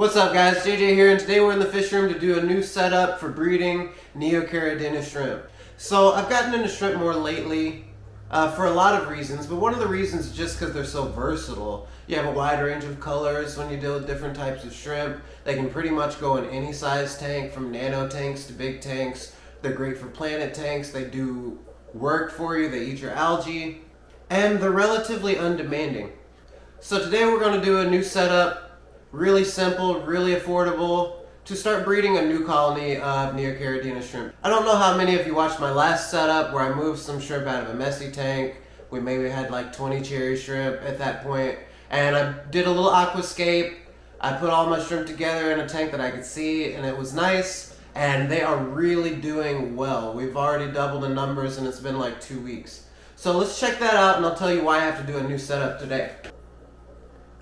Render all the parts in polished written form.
What's up guys, JJ here, and today we're in the fish room to do a new setup for breeding neocaridina shrimp. So I've gotten into shrimp more lately for a lot of reasons, but one of the reasons is just because they're so versatile. You have a wide range of colors when you deal with different types of shrimp. They can pretty much go in any size tank, from nano tanks to big tanks. They're great for planet tanks. They do work for you, they eat your algae, and they're relatively undemanding. So today we're going to do a new setup. Really simple, really affordable, to start breeding a new colony of neocaridina shrimp. I don't know how many of you watched my last setup where I moved some shrimp out of a messy tank. We maybe had like 20 cherry shrimp at that point, and I did a little aquascape. I put all my shrimp together in a tank that I could see, and it was nice, and they are really doing well. We've already doubled the numbers, and it's been like 2 weeks. So let's check that out, and I'll tell you why I have to do a new setup today.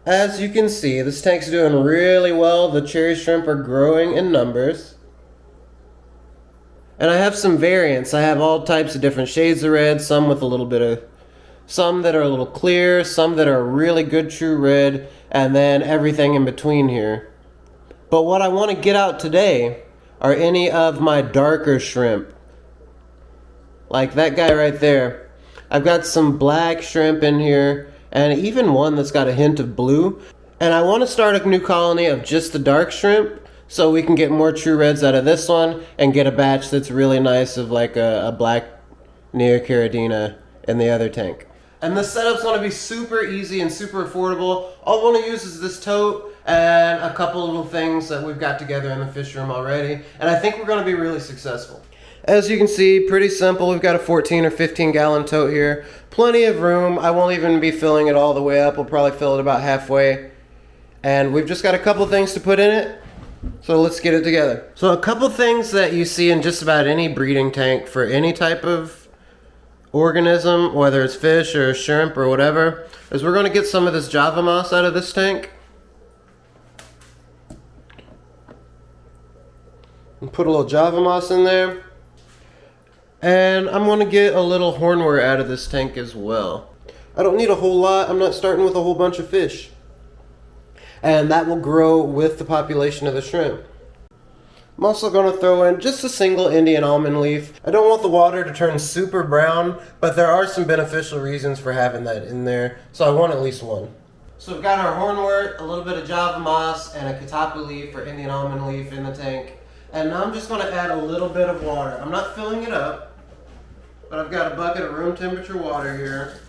As you can see, this tank's doing really well. The cherry shrimp are growing in numbers. And I have some variants. I have all types of different shades of red, some with a little bit of, some that are a little clear, some that are really good true red, and then everything in between here. But what I want to get out today are any of my darker shrimp. Like that guy right there. I've got some black shrimp in here, and even one that's got a hint of blue. And I want to start a new colony of just the dark shrimp so we can get more true reds out of this one and get a batch that's really nice of like a black neocaridina in the other tank. And this setup's going to be super easy and super affordable. All I want to use is this tote and a couple little things that we've got together in the fish room already, and I think we're going to be really successful. As you can see, pretty simple. We've got a 14 or 15 gallon tote here. Plenty of room. I won't even be filling it all the way up. We'll probably fill it about halfway. And we've just got a couple things to put in it. So let's get it together. So a couple things that you see in just about any breeding tank for any type of organism, whether it's fish or shrimp or whatever, is we're going to get some of this Java moss out of this tank. And put a little Java moss in there. And I'm going to get a little hornwort out of this tank as well. I don't need a whole lot. I'm not starting with a whole bunch of fish. And that will grow with the population of the shrimp. I'm also going to throw in just a single Indian almond leaf. I don't want the water to turn super brown, but there are some beneficial reasons for having that in there. So I want at least one. So we've got our hornwort, a little bit of Java moss, and a katapu leaf or Indian almond leaf in the tank. And now I'm just going to add a little bit of water. I'm not filling it up, but I've got a bucket of room temperature water here.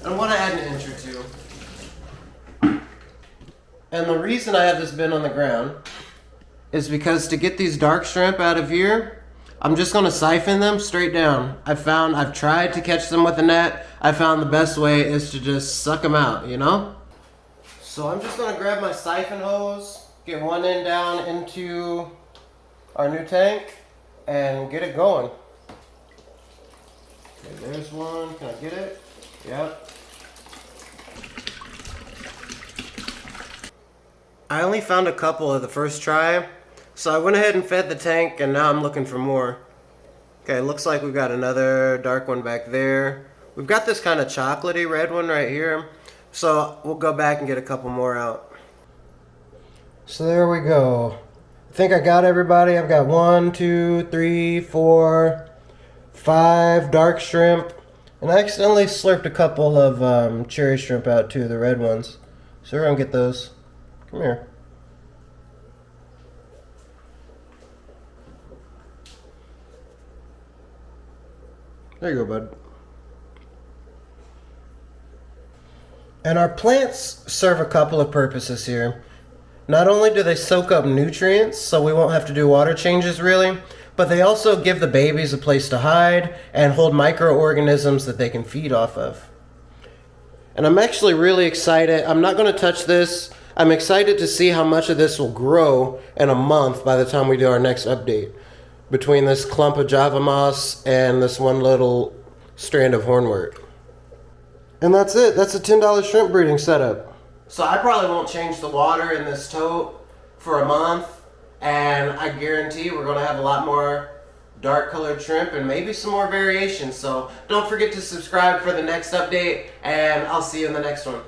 And I want to add an inch or two. And the reason I have this bin on the ground is because to get these dark shrimp out of here, I'm just going to siphon them straight down. I've tried to catch them with a net. I found the best way is to just suck them out, you know? So I'm just going to grab my siphon hose, get one end down into our new tank, and get it going. Okay, there's one. Can I get it? Yep. I only found a couple of the first try, so I went ahead and fed the tank, and now I'm looking for more. Okay, looks like we've got another dark one back there. We've got this kind of chocolatey red one right here, so we'll go back and get a couple more out. So there we go. I think I got everybody. I've got 1, 2, 3, 4, 5 dark shrimp, and I accidentally slurped a couple of cherry shrimp out too, the red ones. So we're gonna get those. Come here. There you go, bud. And our plants serve a couple of purposes here. Not only do they soak up nutrients, so we won't have to do water changes really, but they also give the babies a place to hide and hold microorganisms that they can feed off of. And I'm actually really excited. I'm not going to touch this. I'm excited to see how much of this will grow in a month by the time we do our next update. Between this clump of Java moss and this one little strand of hornwort. And that's it. That's a $10 shrimp breeding setup. So I probably won't change the water in this tote for a month, and I guarantee we're going to have a lot more dark colored shrimp and maybe some more variations. So don't forget to subscribe for the next update, and I'll see you in the next one.